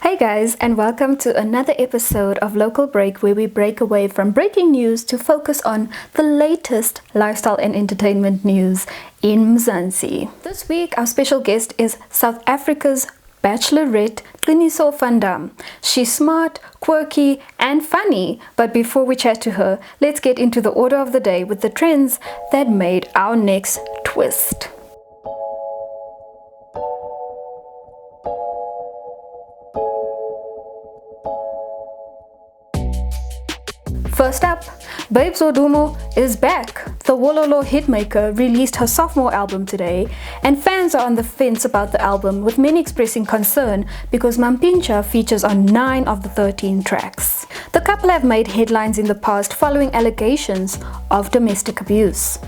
Hey guys, and welcome to another episode of Local Break where we break away from breaking news to focus on the latest lifestyle and entertainment news in Mzansi. This week, our special guest is South Africa's Bachelorette, Qiniso van Dam. She's smart, quirky, and funny. But before we chat to her, let's get into the order of the day with the trends that made our next twist. First up, Babes Wodumo is back. The Wololo hitmaker released her sophomore album today, and fans are on the fence about the album, with many expressing concern because Mampintsha features on 9 of the 13 tracks. The couple have made headlines in the past following allegations of domestic abuse.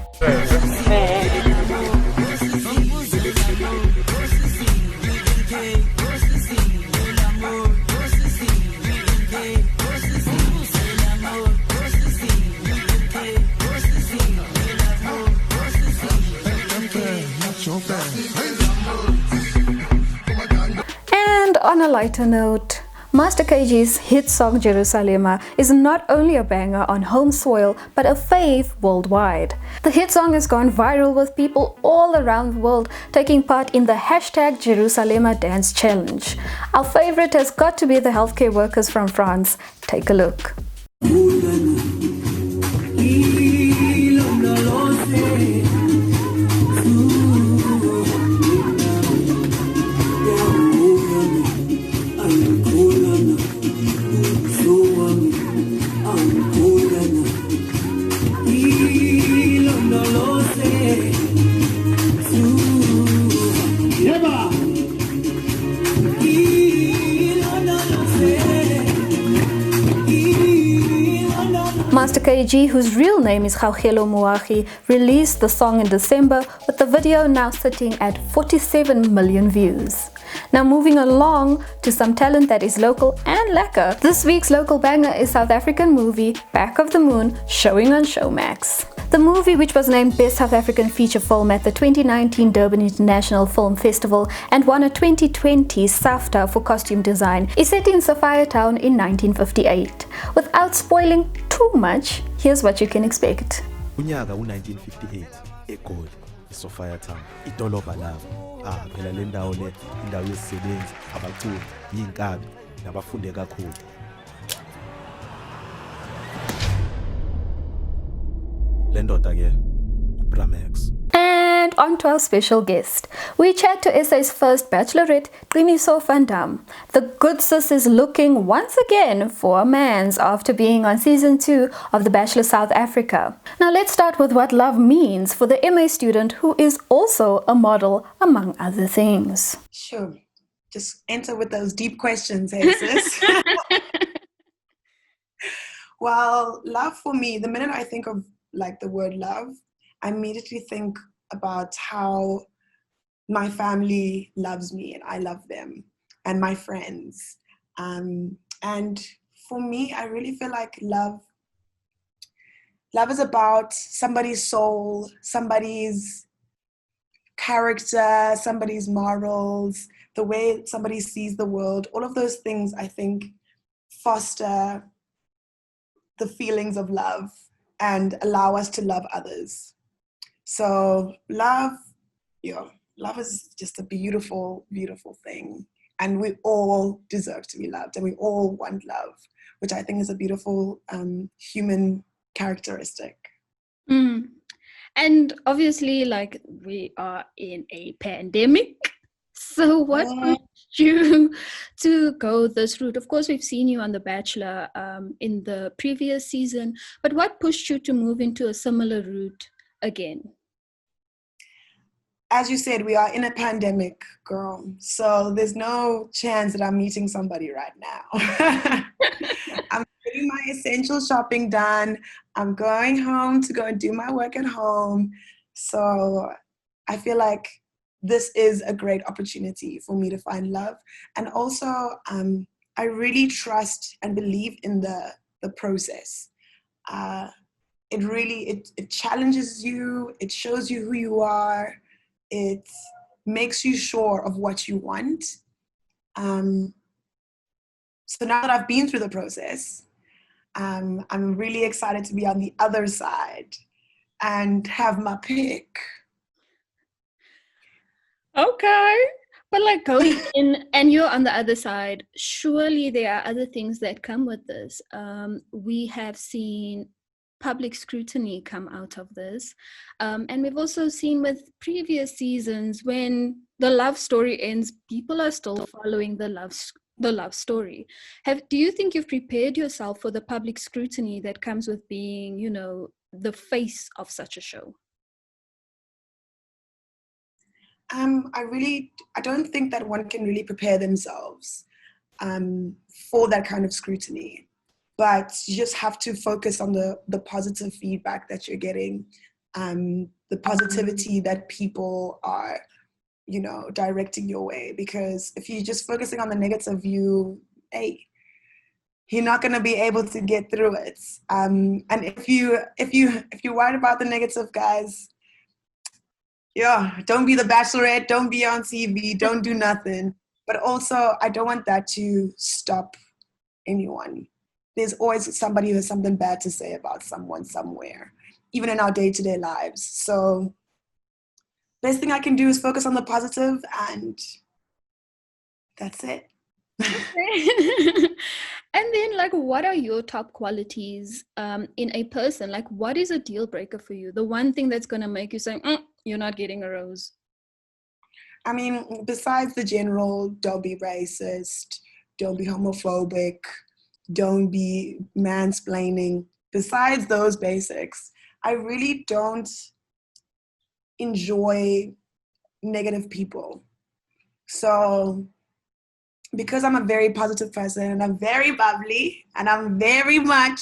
And on a lighter note, Master KG's hit song Jerusalema is not only a banger on home soil but a fave worldwide. The hit song has gone viral with people all around the world taking part in the hashtag Jerusalema dance challenge. Our favorite has got to be the healthcare workers from France. Take a look. Master KG, whose real name is Gaugelo Moagi, released the song in December, with the video now sitting at 47 million views. Now moving along to some talent that is local and lekker. This week's local banger is South African movie Back of the Moon, showing on Showmax. The movie, which was named Best South African Feature Film at the 2019 Durban International Film Festival and won a 2020 SAFTA for costume design, is set in Sophiatown in 1958. Without spoiling too much, here's what you can expect. Unyaka u-1958 eGoli eSophiatown idolobha labo phela le ndawo le indawo yesisebenzi abaculi yinkabi nabafunde kakhulu. Le ndoda ke uBramex. And on to our special guest. We chat to SA's first Bachelorette, Qiniso van Dam. The good sis is looking once again for a man's after being on season 2 of The Bachelor South Africa. Now let's start with what love means for the MA student who is also a model, among other things. Sure. Just enter with those deep questions, hey sis. Well, love for me, the minute I think of like the word love, I immediately think about how my family loves me and I love them, and my friends. And for me, I really feel like love is about somebody's soul, somebody's character, somebody's morals, the way somebody sees the world. All of those things, I think, foster the feelings of love and allow us to love others. So love is just a beautiful, beautiful thing. And we all deserve to be loved and we all want love, which I think is a beautiful human characteristic. And obviously, like, we are in a pandemic. So what pushed you to go this route? Of course, we've seen you on The Bachelor in the previous season, but what pushed you to move into a similar route again? As you said, we are in a pandemic, girl. So there's no chance that I'm meeting somebody right now. I'm getting my essential shopping done. I'm going home to go and do my work at home. So I feel like this is a great opportunity for me to find love. And also, I really trust and believe in the process. It challenges you. It shows you who you are. It makes you sure of what you want. So now that I've been through the process, I'm really excited to be on the other side and have my pick. Okay. But like going in and you're on the other side, surely there are other things that come with this. We have seen public scrutiny come out of this. And we've also seen with previous seasons when the love story ends, people are still following the love story. Do you think you've prepared yourself for the public scrutiny that comes with being, you know, the face of such a show? I don't think that one can really prepare themselves for that kind of scrutiny, but you just have to focus on the positive feedback that you're getting, the positivity that people are, you know, directing your way. Because if you're just focusing on the negative, you're not going to be able to get through it. And if you're worried about the negative, guys, yeah, don't be the Bachelorette, don't be on TV, don't do nothing. But also, I don't want that to stop anyone. There's always somebody who has something bad to say about someone somewhere, even in our day-to-day lives. So best thing I can do is focus on the positive, and that's it. And then, like, what are your top qualities in a person? Like, what is a deal breaker for you? The one thing that's going to make you say, you're not getting a rose. I mean, besides the general, don't be racist, don't be homophobic, don't be mansplaining. Besides those basics, I really don't enjoy negative people. So because I'm a very positive person and I'm very bubbly and I'm very much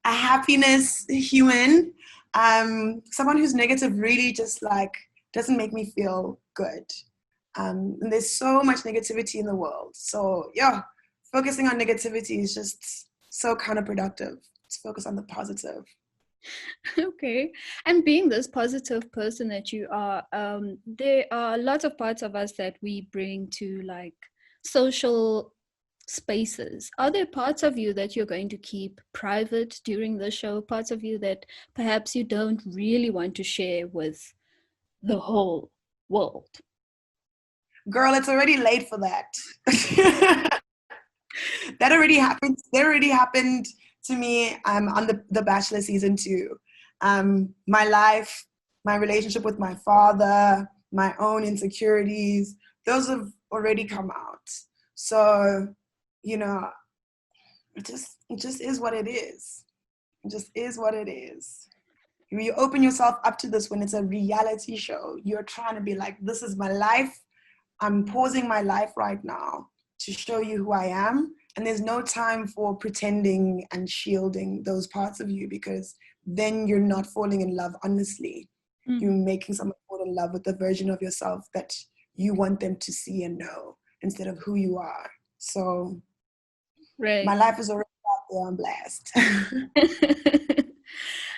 a happiness human, someone who's negative really just like doesn't make me feel good. And there's so much negativity in the world. So yeah, focusing on negativity is just so counterproductive. Let's focus on the positive. Okay. And being this positive person that you are, there are lots of parts of us that we bring to like social spaces. Are there parts of you that you're going to keep private during the show? Parts of you that perhaps you don't really want to share with the whole world? Girl, it's already late for that. That already happened. That already happened to me on the Bachelor season 2. My life, my relationship with my father, my own insecurities, those have already come out. So, you know, it just is what it is. It just is what it is. When you open yourself up to this when it's a reality show, you're trying to be like, this is my life. I'm pausing my life right now to show you who I am. And there's no time for pretending and shielding those parts of you, because then you're not falling in love honestly. You're making someone fall in love with the version of yourself that you want them to see and know instead of who you are. So right. My life is already out there on blast.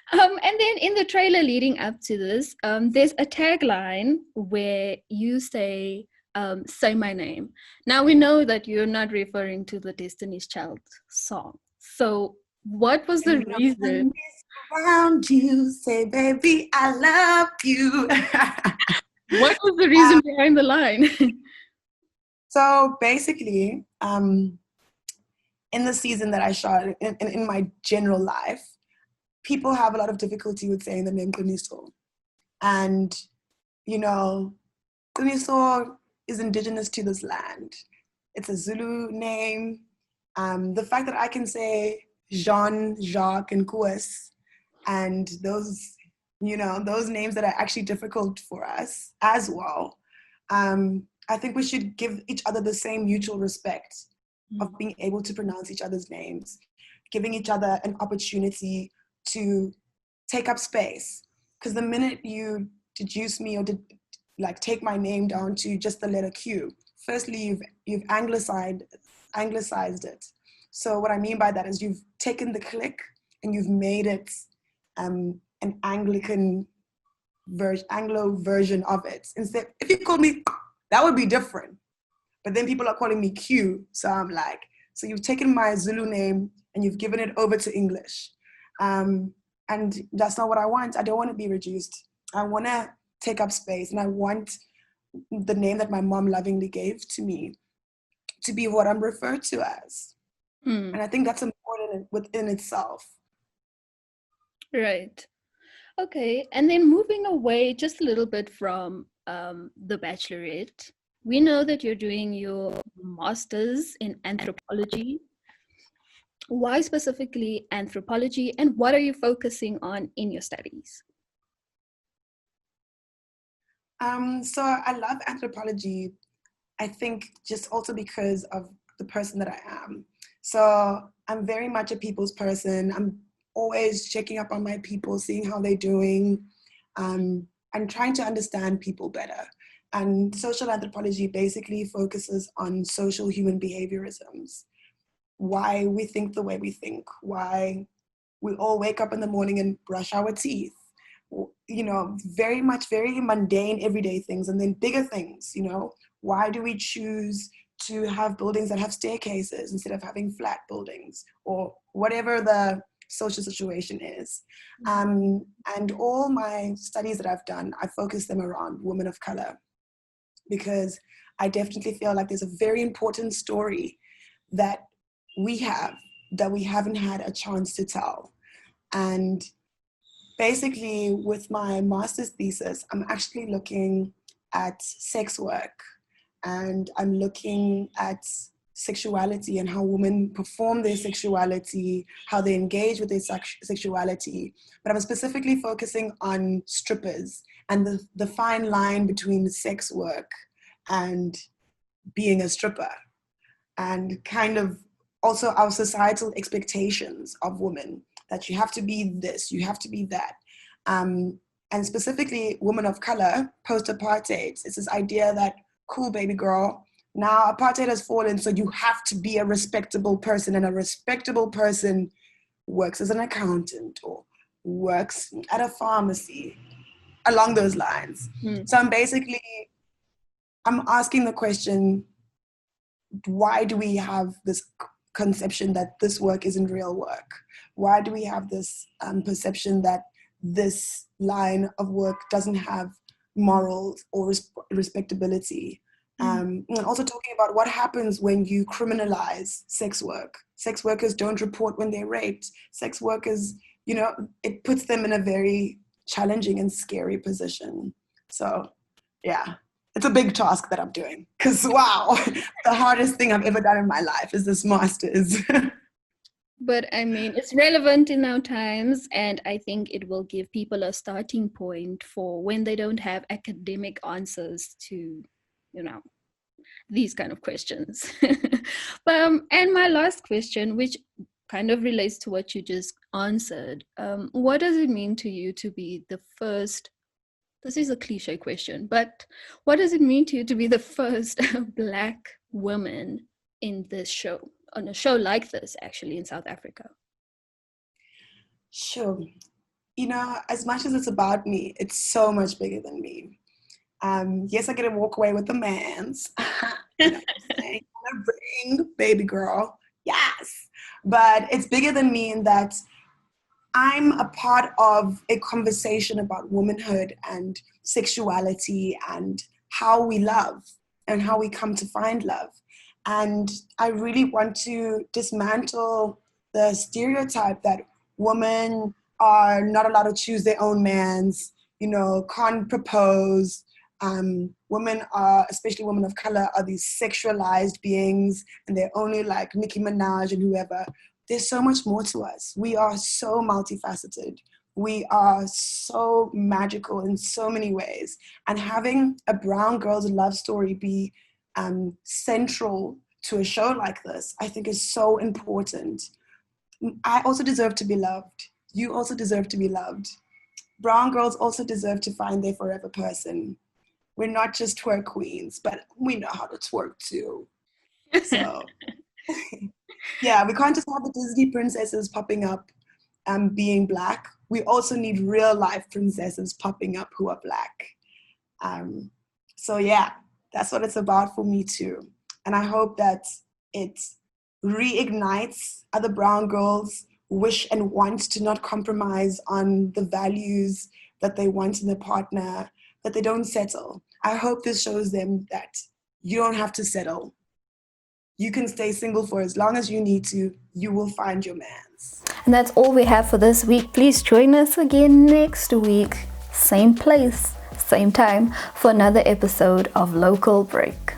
And then in the trailer leading up to this, there's a tagline where you say my name. Now we know that you're not referring to the Destiny's Child song. So what was the reason? Around you, say, baby, I love you. What was the reason behind the line? So basically, in the season that I shot, in my general life, people have a lot of difficulty with saying the name Kuniso. And, you know, Kuniso is indigenous to this land. It's a Zulu name. The fact that I can say Jean, Jacques, and Koues, and those, you know, those names that are actually difficult for us as well, I think we should give each other the same mutual respect of being able to pronounce each other's names, giving each other an opportunity to take up space. Because the minute you deduce me or take my name down to just the letter Q, firstly, you've anglicized it. So what I mean by that is you've taken the click and you've made it an Anglo version of it. Instead, if you call me, that would be different. But then people are calling me Q, so I'm like, So you've taken my Zulu name and you've given it over to English. And that's not what I want. I don't want to be reduced. I want to take up space, and I want the name that my mom lovingly gave to me to be what I'm referred to as. And I think that's important within itself. Right. Okay. And then moving away just a little bit from The Bachelorette, we know that you're doing your master's in anthropology. Why specifically anthropology, and what are you focusing on in your studies? So I love anthropology, I think just also because of the person that I am. So I'm very much a people's person. I'm always checking up on my people, seeing how they're doing, and trying to understand people better. And social anthropology basically focuses on social human behaviorisms, why we think the way we think, why we all wake up in the morning and brush our teeth, you know, very mundane everyday things, and then bigger things, you know, why do we choose to have buildings that have staircases instead of having flat buildings, or whatever the social situation is. And all my studies that I've done, I focus them around women of color, because I definitely feel like there's a very important story that we haven't had a chance to tell. And basically with my master's thesis, I'm actually looking at sex work, and I'm looking at sexuality and how women perform their sexuality, how they engage with their sexuality. But I'm specifically focusing on strippers and the fine line between sex work and being a stripper, and kind of also our societal expectations of women, that you have to be this, you have to be that. And specifically women of color, post-apartheid, it's this idea that, cool, baby girl, now apartheid has fallen, so you have to be a respectable person, and a respectable person works as an accountant or works at a pharmacy, along those lines. So I'm asking the question, why do we have this conception that this work isn't real work? Why do we have this perception that this line of work doesn't have morals or respectability? And also talking about what happens when you criminalize sex work. Sex workers don't report when they're raped. Sex workers, you know, it puts them in a very challenging and scary position. So yeah, it's a big task that I'm doing, because wow, the hardest thing I've ever done in my life is this master's. But I mean, it's relevant in our times, and I think it will give people a starting point for when they don't have academic answers to, you know, these kind of questions. And my last question, which kind of relates to what you just answered, what does it mean to you to be the first? This is a cliche question, but what does it mean to you to be the first Black woman in this show, on a show like this, actually, in South Africa? Sure. You know, as much as it's about me, it's so much bigger than me. Yes, I get to walk away with the mans. You know what I'm saying? On a ring, baby girl. Yes. But it's bigger than me in that I'm a part of a conversation about womanhood and sexuality and how we love and how we come to find love. And I really want to dismantle the stereotype that women are not allowed to choose their own mans, you know, can't propose. Women are, especially women of color, are these sexualized beings, and they're only like Nicki Minaj and whoever. There's so much more to us. We are so multifaceted. We are so magical in so many ways. And having a brown girl's love story be central to a show like this, I think is so important. I also deserve to be loved. You also deserve to be loved. Brown girls also deserve to find their forever person. We're not just twerk queens, but we know how to twerk too. So yeah, we can't just have the Disney princesses popping up being Black. We also need real life princesses popping up who are Black. So yeah, that's what it's about for me too. And I hope that it reignites other brown girls' wish and want to not compromise on the values that they want in their partner, that they don't settle. I hope this shows them that you don't have to settle. You can stay single for as long as you need to. You will find your mans. And that's all we have for this week. Please join us again next week. Same place, same time for another episode of Local Break.